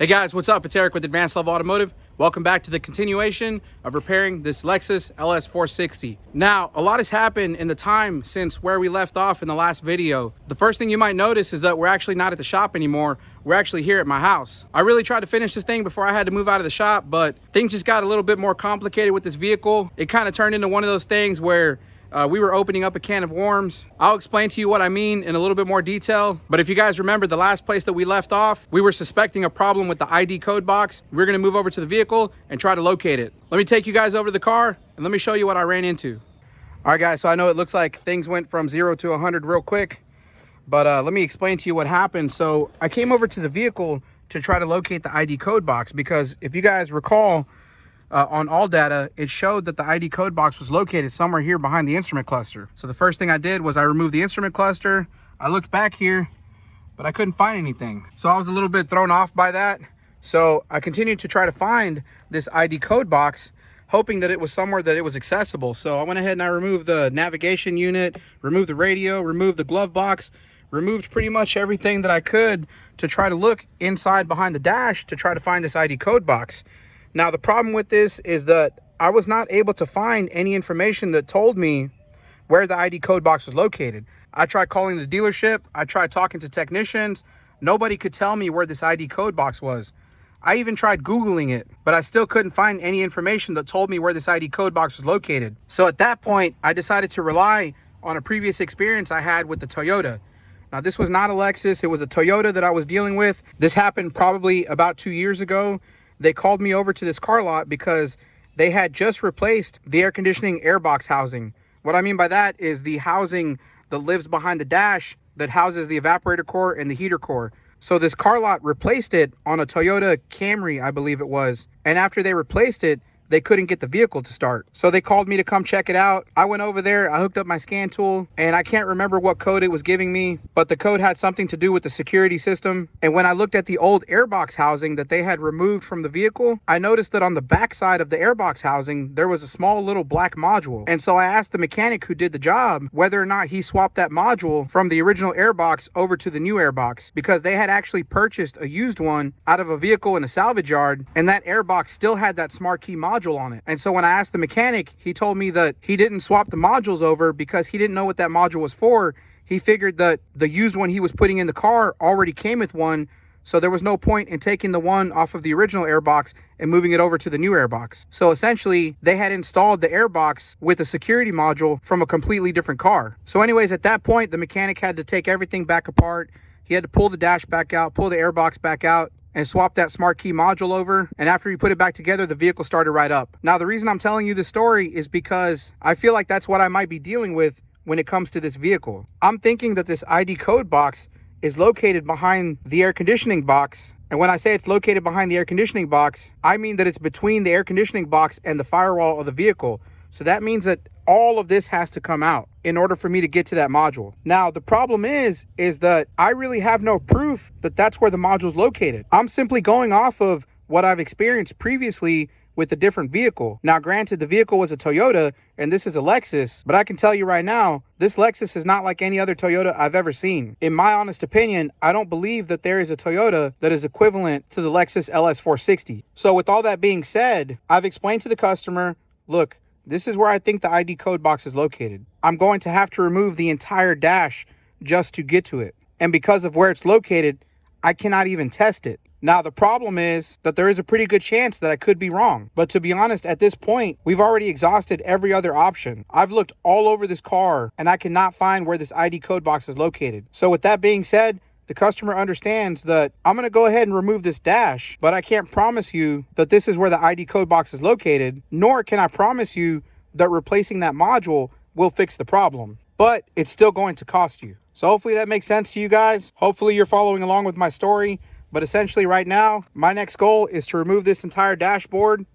Hey guys, what's up? It's Eric with Advanced Level Automotive. Welcome back to the continuation of repairing this Lexus LS460. Now, a lot has happened in the time since where we left off in the last video. The first thing you might notice is that we're actually not at the shop anymore. We're actually here at my house. I really tried to finish this thing before I had to move out of the shop, but things just got a little bit more complicated with this vehicle. It kind of turned into one of those things where we were opening up a can of worms. I'll explain to you what I mean in a little bit more detail. But if you guys remember the last place that we left off, we were suspecting a problem with the ID code box. We're gonna move over to the vehicle and try to locate it. Let me take you guys over to the car and let me show you what I ran into. All right guys, so I know it looks like things went from 0 to 100 real quick, but let me explain to you what happened. So I came over to the vehicle to try to locate the ID code box because if you guys recall, on ALLDATA, it showed that the ID code box was located somewhere here behind the instrument cluster. So the first thing I did was I removed the instrument cluster. I looked back here, but I couldn't find anything. So I was a little bit thrown off by that. So I continued to try to find this ID code box, hoping that it was somewhere that it was accessible. So I went ahead and I removed the navigation unit, removed the radio, removed the glove box, removed pretty much everything that I could to try to look inside behind the dash to try to find this ID code box. Now, the problem with this is that I was not able to find any information that told me where the ID code box was located. I tried calling the dealership. I tried talking to technicians. Nobody could tell me where this ID code box was. I even tried Googling it, but I still couldn't find any information that told me where this ID code box was located. So at that point, I decided to rely on a previous experience I had with the Toyota. Now, this was not a Lexus. It was a Toyota that I was dealing with. This happened probably about 2 years ago. They called me over to this car lot because they had just replaced the air conditioning airbox housing. What I mean by that is the housing that lives behind the dash that houses the evaporator core and the heater core. So this car lot replaced it on a Toyota Camry, I believe it was. And after they replaced it, they couldn't get the vehicle to start. So they called me to come check it out. I went over there, I hooked up my scan tool, and I can't remember what code it was giving me, but the code had something to do with the security system. And when I looked at the old airbox housing that they had removed from the vehicle, I noticed that on the back side of the airbox housing, there was a small little black module. And so I asked the mechanic who did the job whether or not he swapped that module from the original airbox over to the new airbox, because they had actually purchased a used one out of a vehicle in a salvage yard, and that airbox still had that smart key module on it. And so when I asked the mechanic, he told me that he didn't swap the modules over because he didn't know what that module was for. He figured that the used one he was putting in the car already came with one, so there was no point in taking the one off of the original airbox and moving it over to the new airbox. So essentially, they had installed the airbox with a security module from a completely different car. So anyways, at that point, the mechanic had to take everything back apart. He had to pull the dash back out, pull the airbox back out, and swap that smart key module over. And after he put it back together, the vehicle started right up. Now, the reason I'm telling you this story is because I feel like that's what I might be dealing with when it comes to this vehicle. I'm thinking that this ID code box is located behind the air conditioning box. And when I say it's located behind the air conditioning box, I mean that it's between the air conditioning box and the firewall of the vehicle. So that means that all of this has to come out in order for me to get to that module. Now, the problem is that I really have no proof that that's where the module is located. I'm simply going off of what I've experienced previously with a different vehicle. Now, granted, the vehicle was a Toyota and this is a Lexus, but I can tell you right now, this Lexus is not like any other Toyota I've ever seen. In my honest opinion, I don't believe that there is a Toyota that is equivalent to the Lexus LS460. So with all that being said, I've explained to the customer, look, this is where I think the ID code box is located. I'm going to have to remove the entire dash just to get to it. And because of where it's located, I cannot even test it. Now, the problem is that there is a pretty good chance that I could be wrong. But to be honest, at this point, we've already exhausted every other option. I've looked all over this car and I cannot find where this ID code box is located. So with that being said, the customer understands that I'm going to go ahead and remove this dash, but I can't promise you that this is where the ID code box is located, nor can I promise you that replacing that module will fix the problem, but it's still going to cost you. So hopefully that makes sense to you guys. Hopefully you're following along with my story, but essentially right now, my next goal is to remove this entire dashboard,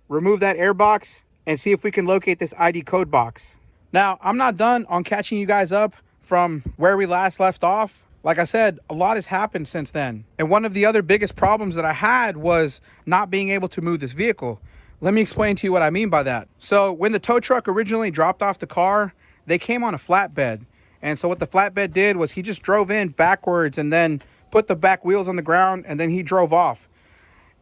remove that airbox, and see if we can locate this ID code box. Now, I'm not done on catching you guys up from where we last left off. Like I said, a lot has happened since then. And one of the other biggest problems that I had was not being able to move this vehicle. Let me explain to you what I mean by that. So when the tow truck originally dropped off the car, they came on a flatbed. And so what the flatbed did was he just drove in backwards and then put the back wheels on the ground and then he drove off.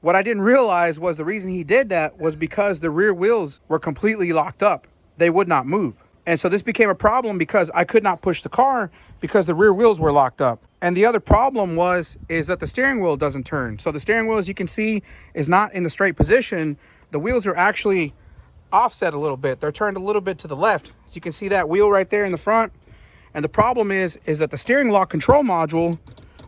What I didn't realize was the reason he did that was because the rear wheels were completely locked up. They would not move. And so this became a problem because I could not push the car because the rear wheels were locked up. And the other problem is that the steering wheel doesn't turn. So the steering wheel, as you can see, is not in the straight position. The wheels are actually offset a little bit. They're turned a little bit to the left. So you can see that wheel right there in the front. And the problem is that the steering lock control module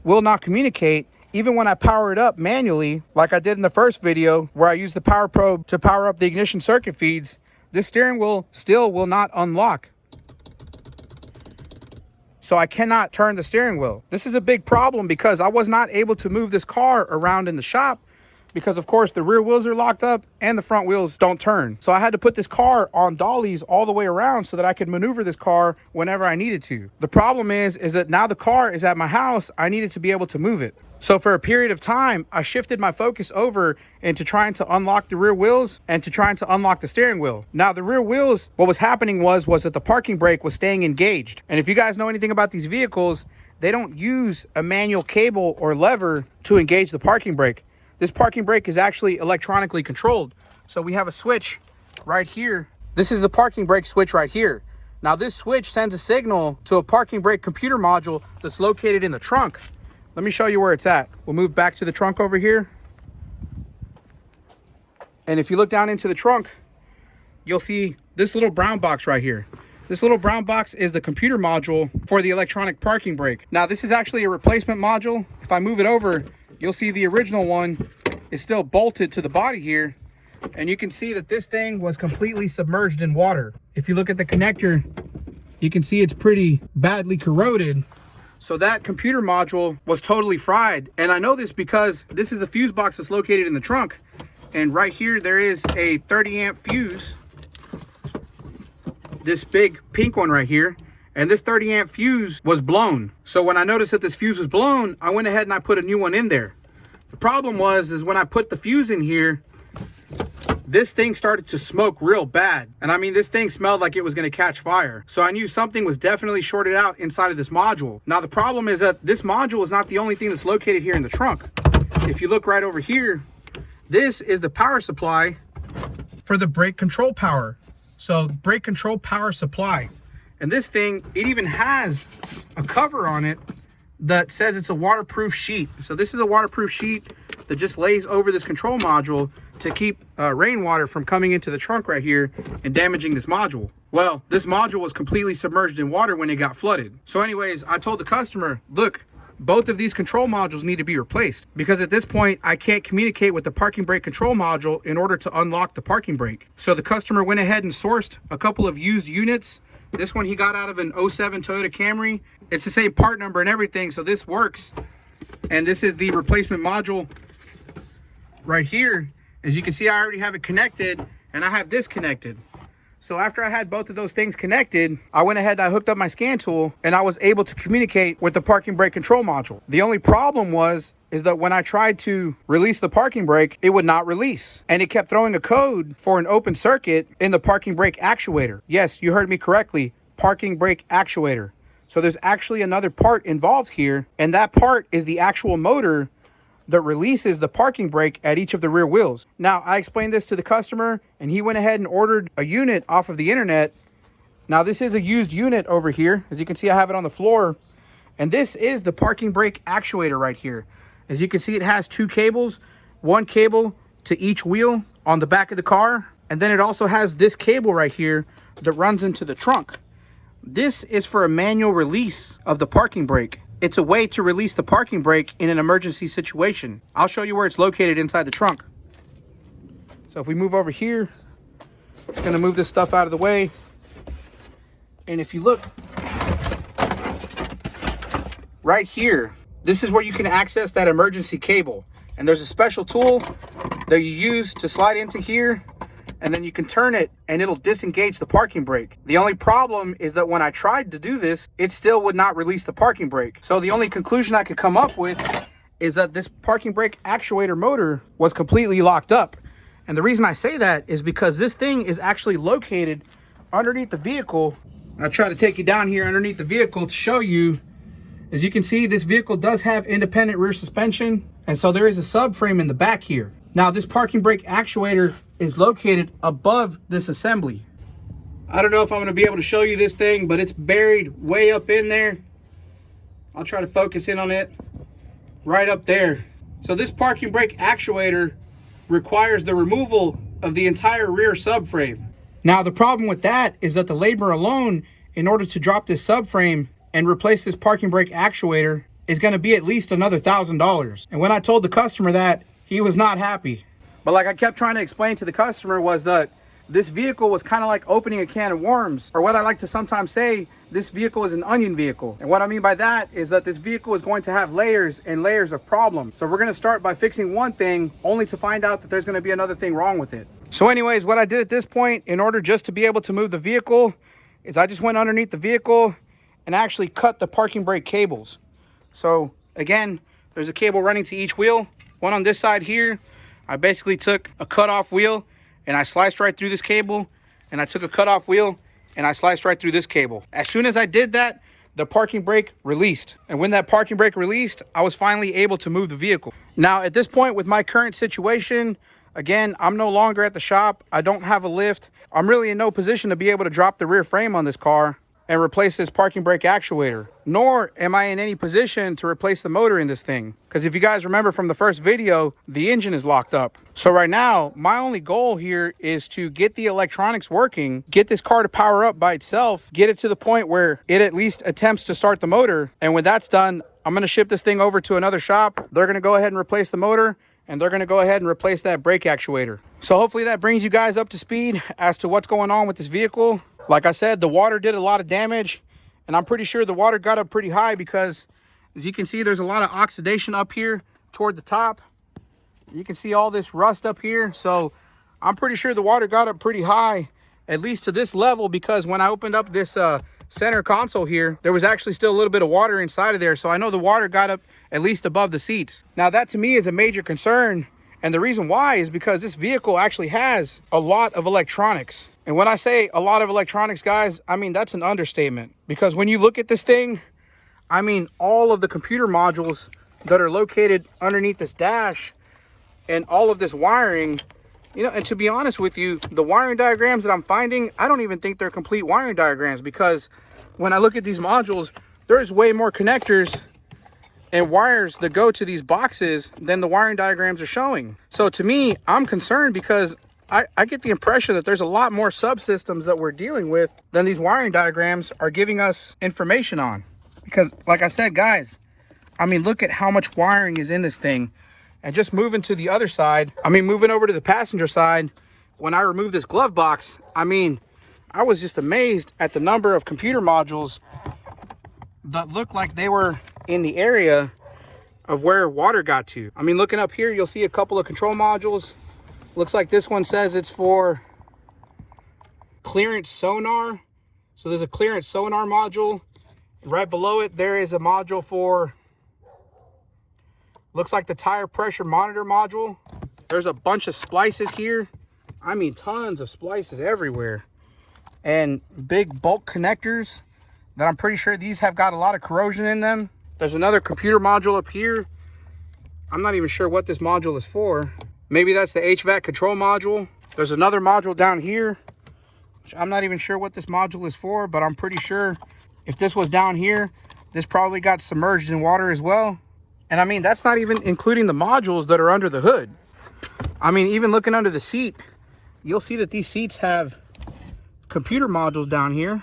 will not communicate. Even when I power it up manually, like I did in the first video where I used the power probe to power up the ignition circuit feeds, this steering wheel still will not unlock. So I cannot turn the steering wheel. This is a big problem because I was not able to move this car around in the shop because, of course, the rear wheels are locked up and the front wheels don't turn. So I had to put this car on dollies all the way around so that I could maneuver this car whenever I needed to. The problem is that now the car is at my house. I needed to be able to move it. So for a period of time, I shifted my focus over into trying to unlock the rear wheels and to trying to unlock the steering wheel. Now the rear wheels, what was happening was that the parking brake was staying engaged. And if you guys know anything about these vehicles, they don't use a manual cable or lever to engage the parking brake. This parking brake is actually electronically controlled. So we have a switch right here. This is the parking brake switch right here. Now this switch sends a signal to a parking brake computer module that's located in the trunk. Let me show you where it's at. We'll move back to the trunk over here. And if you look down into the trunk, you'll see this little brown box right here. This little brown box is the computer module for the electronic parking brake. Now this is actually a replacement module. If I move it over, you'll see the original one is still bolted to the body here. And you can see that this thing was completely submerged in water. If you look at the connector, you can see it's pretty badly corroded. So that computer module was totally fried. And I know this because this is the fuse box that's located in the trunk. And right here, there is a 30 amp fuse. This big pink one right here. And this 30 amp fuse was blown. So when I noticed that this fuse was blown, I went ahead and I put a new one in there. The problem is when I put the fuse in here, this thing started to smoke real bad. And I mean, this thing smelled like it was going to catch fire. So I knew something was definitely shorted out inside of this module. Now, the problem is that this module is not the only thing that's located here in the trunk. If you look right over here, this is the power supply for the brake control power. So brake control power supply. And this thing, it even has a cover on it that says it's a waterproof sheet. So this is a waterproof sheet that just lays over this control module to keep rainwater from coming into the trunk right here and damaging this module. Well, this module was completely submerged in water when it got flooded. So anyways, I told the customer, look, both of these control modules need to be replaced because at this point I can't communicate with the parking brake control module in order to unlock the parking brake. So the customer went ahead and sourced a couple of used units. This one he got out of an 07 Toyota Camry. It's the same part number and everything, so this works. And this is the replacement module right here. As you can see, I already have it connected and I have this connected. So after I had both of those things connected, I went ahead and I hooked up my scan tool and I was able to communicate with the parking brake control module. The only problem is that when I tried to release the parking brake, it would not release. And it kept throwing a code for an open circuit in the parking brake actuator. Yes, you heard me correctly, parking brake actuator. So there's actually another part involved here, and that part is the actual motor that releases the parking brake at each of the rear wheels. Now, I explained this to the customer and he went ahead and ordered a unit off of the internet. Now, this is a used unit over here. As you can see, I have it on the floor. And this is the parking brake actuator right here. As you can see, it has two cables, one cable to each wheel on the back of the car. And then it also has this cable right here that runs into the trunk. This is for a manual release of the parking brake. It's a way to release the parking brake in an emergency situation. I'll show you where it's located inside the trunk. So if we move over here, I'm gonna move this stuff out of the way. And if you look right here, this is where you can access that emergency cable. And there's a special tool that you use to slide into here, and then you can turn it and it'll disengage the parking brake. The only problem is that when I tried to do this, it still would not release the parking brake. So the only conclusion I could come up with is that this parking brake actuator motor was completely locked up. And the reason I say that is because this thing is actually located underneath the vehicle. I'll try to take you down here underneath the vehicle to show you. As you can see, this vehicle does have independent rear suspension. And so there is a subframe in the back here. Now this parking brake actuator is located above this assembly. I don't know if I'm going to be able to show you this thing, but it's buried way up in there. I'll try to focus in on it right up there. So this parking brake actuator requires the removal of the entire rear subframe. Now the problem with that is that the labor alone, in order to drop this subframe and replace this parking brake actuator, is going to be at least another $1,000. And when I told the customer that, he was not happy. But like I kept trying to explain to the customer was that this vehicle was kind of like opening a can of worms, or what I like to sometimes say, this vehicle is an onion vehicle. And what I mean by that is that this vehicle is going to have layers and layers of problems. So we're going to start by fixing one thing only to find out that there's going to be another thing wrong with it. So anyways, what I did at this point in order just to be able to move the vehicle is I just went underneath the vehicle and actually cut the parking brake cables. So again, there's a cable running to each wheel. One on this side here, I basically took a cut-off wheel and I sliced right through this cable, and I took a cut-off wheel and I sliced right through this cable. As soon as I did that, the parking brake released. And when that parking brake released, I was finally able to move the vehicle. Now, at this point with my current situation, again, I'm no longer at the shop. I don't have a lift. I'm really in no position to be able to drop the rear frame on this car and replace this parking brake actuator, nor am I in any position to replace the motor in this thing. Because if you guys remember from the first video, the engine is locked up. So right now, my only goal here is to get the electronics working, get this car to power up by itself, get it to the point where it at least attempts to start the motor. And when that's done, I'm gonna ship this thing over to another shop. They're gonna go ahead and replace the motor, and they're gonna go ahead and replace that brake actuator. So hopefully that brings you guys up to speed as to what's going on with this vehicle. Like I said, the water did a lot of damage, and I'm pretty sure the water got up pretty high because, as you can see, there's a lot of oxidation up here toward the top. You can see all this rust up here. So I'm pretty sure the water got up pretty high, at least to this level, because when I opened up this center console here, there was actually still a little bit of water inside of there. So I know the water got up at least above the seats. Now that to me is a major concern. And the reason why is because this vehicle actually has a lot of electronics. And when I say a lot of electronics, guys, I mean, that's an understatement. Because when you look at this thing, I mean, all of the computer modules that are located underneath this dash and all of this wiring, you know, and to be honest with you, the wiring diagrams that I'm finding, I don't even think they're complete wiring diagrams, because when I look at these modules, there is way more connectors and wires that go to these boxes than the wiring diagrams are showing. So to me, I'm concerned because I get the impression that there's a lot more subsystems that we're dealing with than these wiring diagrams are giving us information on. Because like I said, guys, I mean, look at how much wiring is in this thing. And just moving to the other side, I mean, moving over to the passenger side, when I removed this glove box, I mean, I was just amazed at the number of computer modules that looked like they were in the area of where water got to. I mean, looking up here, you'll see a couple of control modules. Looks like this one says it's for clearance sonar. So there's a clearance sonar module. Right below it, there is a module for, looks like the tire pressure monitor module. There's a bunch of splices here. I mean, tons of splices everywhere. And big bulk connectors that I'm pretty sure these have got a lot of corrosion in them. There's another computer module up here. I'm not even sure what this module is for. Maybe that's the HVAC control module. There's another module down here, which I'm not even sure what this module is for, but I'm pretty sure if this was down here, this probably got submerged in water as well. And I mean, that's not even including the modules that are under the hood. I mean, even looking under the seat, you'll see that these seats have computer modules down here.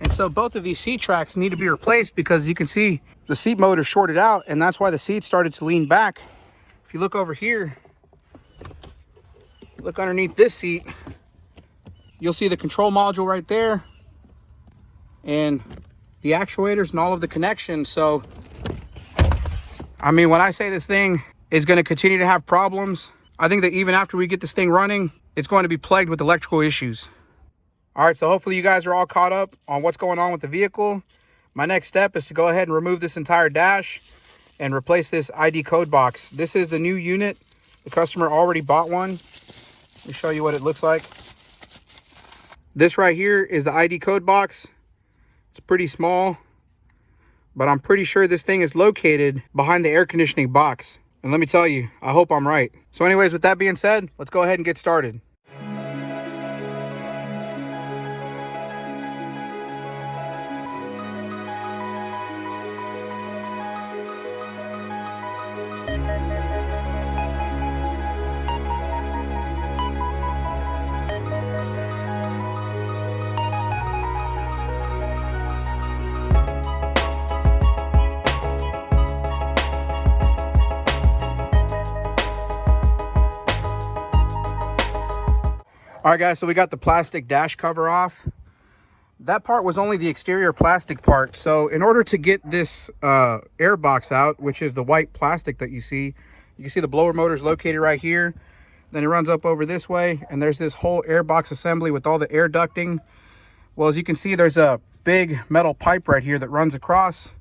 And so both of these seat tracks need to be replaced because you can see the seat motor shorted out, and that's why the seat started to lean back. If you look over here, look underneath this seat, you'll see the control module right there and the actuators and all of the connections. So, I mean, when I say this thing is going to continue to have problems, I think that even after we get this thing running, it's going to be plagued with electrical issues. All right, so hopefully you guys are all caught up on what's going on with the vehicle. My next step is to go ahead and remove this entire dash and replace this ID code box. This is the new unit. The customer already bought one. Let me show you what it looks like. This right here is the ID code box. It's pretty small, but I'm pretty sure this thing is located behind the air conditioning box. And let me tell you, I hope I'm right. So anyways, with that being said, let's go ahead and get started. All right, guys, so we got the plastic dash cover off. That part was only the exterior plastic part. So in order to get this air box out, which is the white plastic that you can see the blower motor is located right here. Then it runs up over this way, and there's this whole air box assembly with all the air ducting. Well, as you can see, there's a big metal pipe right here that runs across,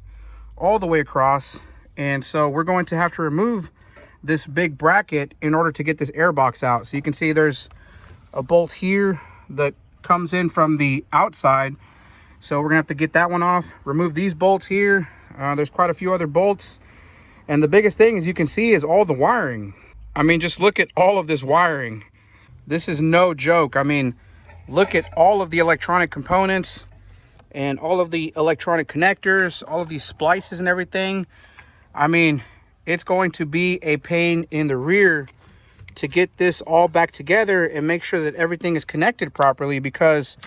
all the way across. And so we're going to have to remove this big bracket in order to get this air box out. So you can see there's a bolt here that comes in from the outside, so we're gonna have to get that one off, remove these bolts here. There's quite a few other bolts, and the biggest thing, as you can see, is all the wiring. I mean, just look at all of this wiring. This is no joke. I mean, look at all of the electronic components and all of the electronic connectors, all of these splices and everything. I mean, it's going to be a pain in the rear to get this all back together and make sure that everything is connected properly, because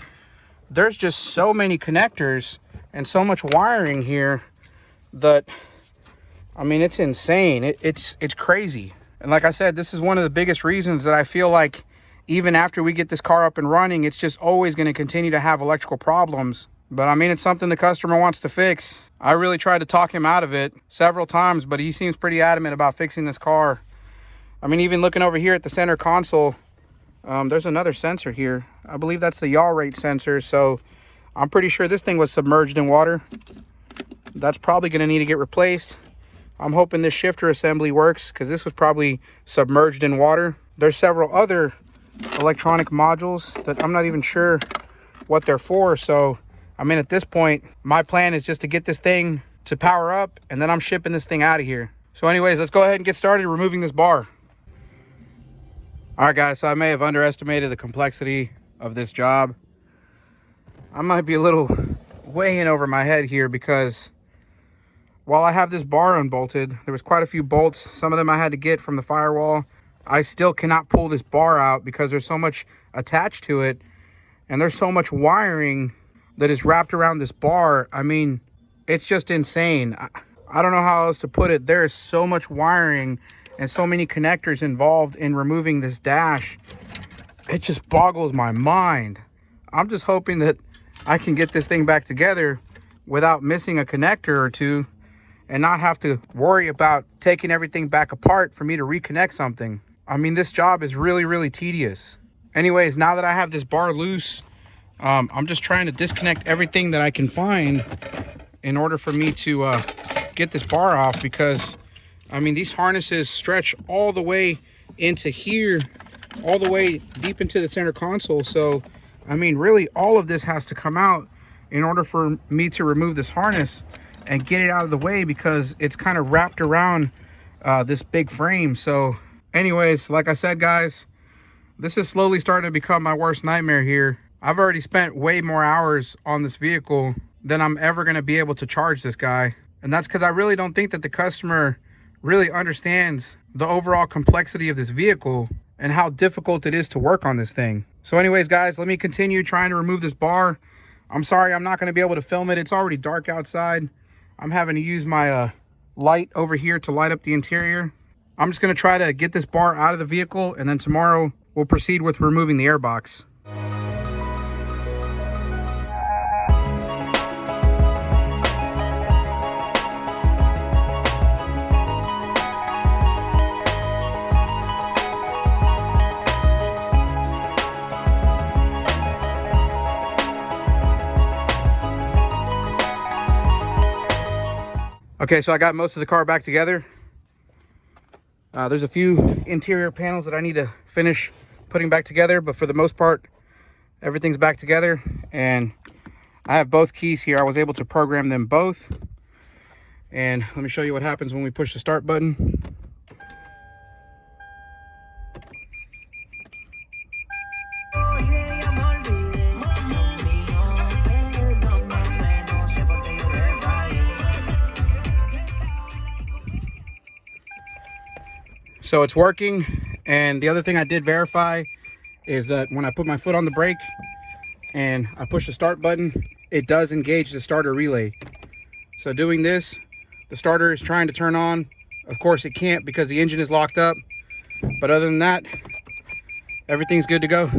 there's just so many connectors and so much wiring here that, I mean, it's insane. It's crazy. And like I said, this is one of the biggest reasons that I feel like even after we get this car up and running, it's just always going to continue to have electrical problems. But I mean, it's something the customer wants to fix. I really tried to talk him out of it several times, but he seems pretty adamant about fixing this car. I mean, even looking over here at the center console, there's another sensor here. I believe that's the yaw rate sensor. So I'm pretty sure this thing was submerged in water. That's probably going to need to get replaced. I'm hoping this shifter assembly works, because this was probably submerged in water. There's several other electronic modules that I'm not even sure what they're for. So, I mean, at this point, my plan is just to get this thing to power up, and then I'm shipping this thing out of here. So anyways, let's go ahead and get started removing this bar. All right, guys, so I may have underestimated the complexity of this job. I might be a little way in over my head here, because while I have this bar unbolted, there was quite a few bolts. Some of them I had to get from the firewall. I still cannot pull this bar out because there's so much attached to it, and there's so much wiring that is wrapped around this bar. I mean, it's just insane. I don't know how else to put it. There is so much wiring and so many connectors involved in removing this dash. It just boggles my mind. I'm just hoping that I can get this thing back together without missing a connector or two, and not have to worry about taking everything back apart for me to reconnect something. I mean, this job is really, really tedious. Anyways, now that I have this bar loose, I'm just trying to disconnect everything that I can find in order for me to get this bar off, because I mean, these harnesses stretch all the way into here, all the way deep into the center console. So, I mean, really, all of this has to come out in order for me to remove this harness and get it out of the way, because it's kind of wrapped around this big frame. So, anyways, like I said, guys, this is slowly starting to become my worst nightmare here. I've already spent way more hours on this vehicle than I'm ever going to be able to charge this guy. And that's because I really don't think that the customer really understands the overall complexity of this vehicle and how difficult it is to work on this thing. So anyways, guys, let me continue trying to remove this bar. I'm sorry I'm not going to be able to film it. It's already dark outside. I'm having to use my light over here to light up the interior. I'm just going to try to get this bar out of the vehicle, and then tomorrow we'll proceed with removing the airbox. Okay, so I got most of the car back together. There's a few interior panels that I need to finish putting back together, but for the most part, everything's back together. And I have both keys here. I was able to program them both. And let me show you what happens when we push the start button. So it's working. And the other thing I did verify is that when I put my foot on the brake and I push the start button, it does engage the starter relay. So doing this, the starter is trying to turn on. Of course it can't because the engine is locked up. But other than that, everything's good to go.